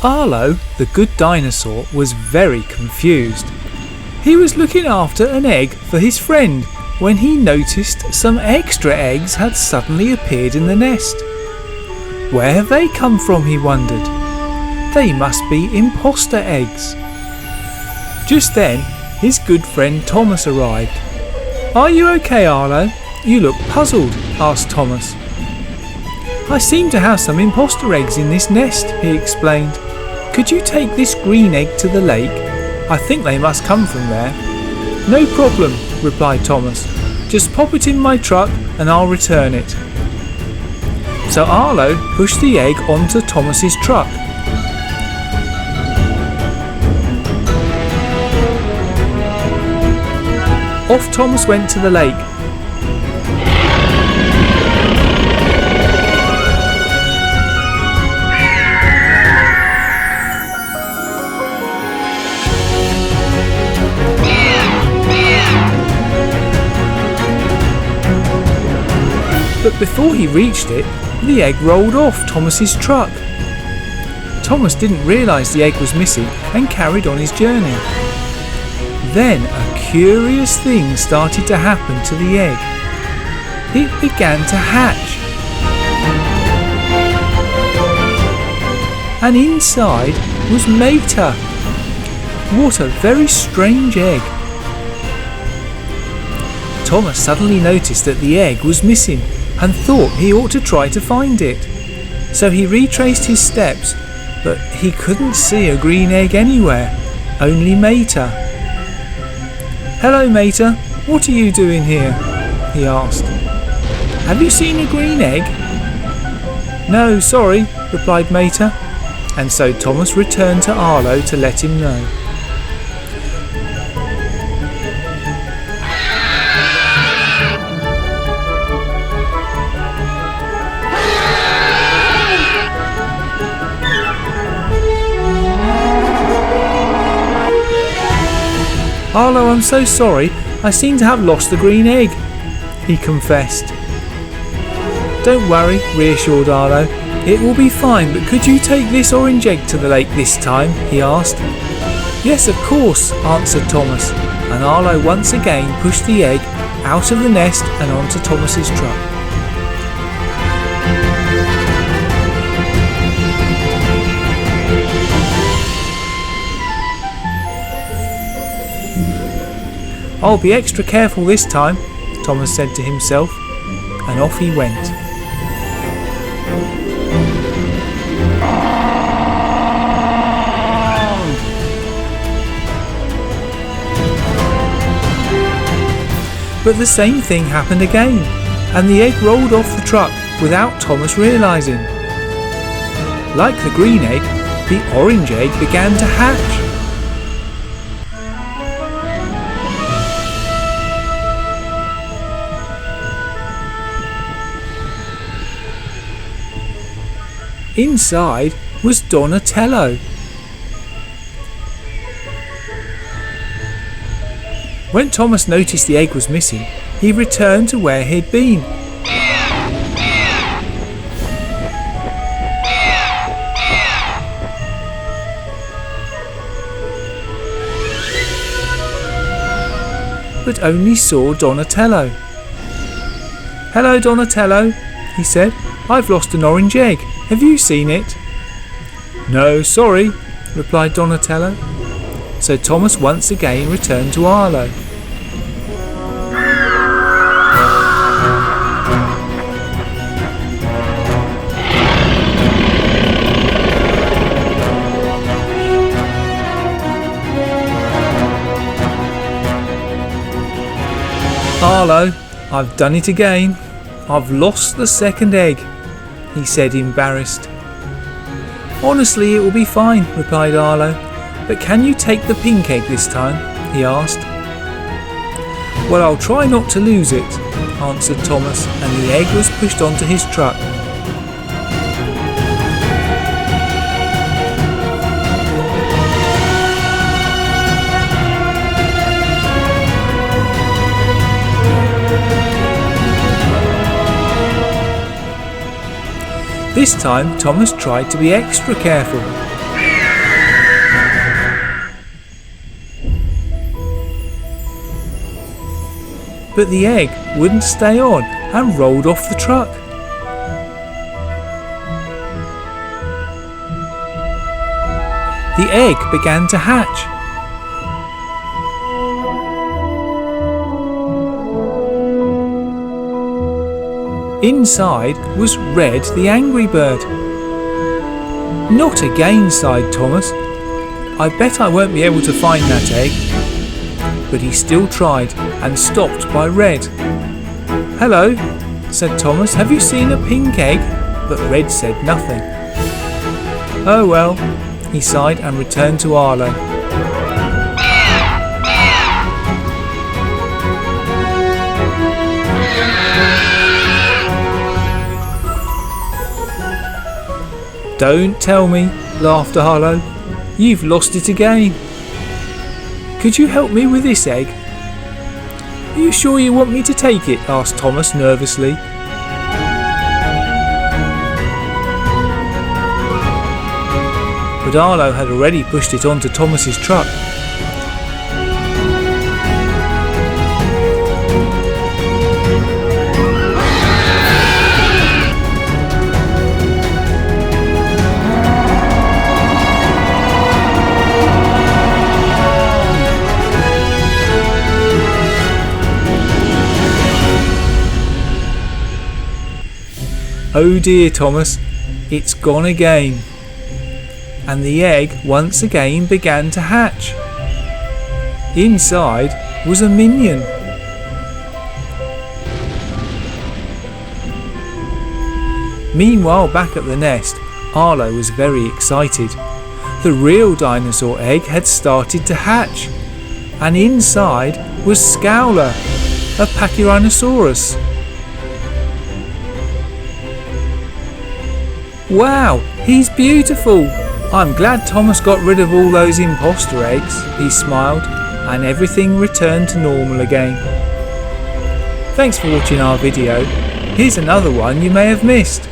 Arlo the Good Dinosaur was very confused. He was looking after an egg for his friend when he noticed some extra eggs had suddenly appeared in the nest. Where have they come from, he wondered. They must be imposter eggs. Just then, his good friend Thomas arrived. "Are you okay, Arlo? You look puzzled," asked Thomas. "I seem to have some imposter eggs in this nest," he explained. "Could you take this green egg to the lake? I think they must come from there." "No problem," replied Thomas. "Just pop it in my truck and I'll return it." So Arlo pushed the egg onto Thomas's truck. Off Thomas went to the lake. But before he reached it, the egg rolled off Thomas's truck. Thomas didn't realise the egg was missing and carried on his journey. Then a curious thing started to happen to the egg. It began to hatch. And inside was Mater. What a very strange egg. Thomas suddenly noticed that the egg was missing and thought he ought to try to find it. So he retraced his steps, but he couldn't see a green egg anywhere, only Mater. "Hello, Mater, what are you doing here?" he asked. "Have you seen a green egg?" "No, sorry," replied Mater, and so Thomas returned to Arlo to let him know. "Arlo, I'm so sorry. I seem to have lost the green egg," he confessed. "Don't worry," reassured Arlo. "It will be fine, but could you take this orange egg to the lake this time?" he asked. "Yes, of course," answered Thomas, and Arlo once again pushed the egg out of the nest and onto Thomas's truck. "I'll be extra careful this time," Thomas said to himself, and off he went. But the same thing happened again, and the egg rolled off the truck without Thomas realising. Like the green egg, the orange egg began to hatch. Inside was Donatello. When Thomas noticed the egg was missing, he returned to where he'd been. But only saw Donatello. "Hello, Donatello," he said. "I've lost an orange egg. Have you seen it?" "No, sorry," replied Donatello. So Thomas once again returned to Arlo. "Arlo, I've done it again. I've lost the second egg," he said, embarrassed. "Honestly, it will be fine," replied Arlo. "But can you take the pink egg this time?" he asked. "Well, I'll try not to lose it," answered Thomas, and the egg was pushed onto his truck. This time Thomas tried to be extra careful. but the egg wouldn't stay on and rolled off the truck. The egg began to hatch. Inside was Red the angry bird. "Not again," sighed Thomas. "I bet I won't be able to find that egg." But he still tried and stopped by Red. "Hello," said Thomas, "have you seen a pink egg?" But Red said nothing. "Oh well," he sighed and returned to Arlo. "Don't tell me," laughed Arlo. "You've lost it again." "Could you help me with this egg?" "Are you sure you want me to take it?" asked Thomas nervously. But Arlo had already pushed it onto Thomas's truck. "Oh dear, Thomas, it's gone again." And the egg once again began to hatch. Inside was a minion. Meanwhile, back at the nest, Arlo was very excited. The real dinosaur egg had started to hatch, and inside was Scowler, a Pachyrhinosaurus. "Wow, he's beautiful! I'm glad Thomas got rid of all those imposter eggs," he smiled, and everything returned to normal again. Thanks for watching our video. Here's another one you may have missed.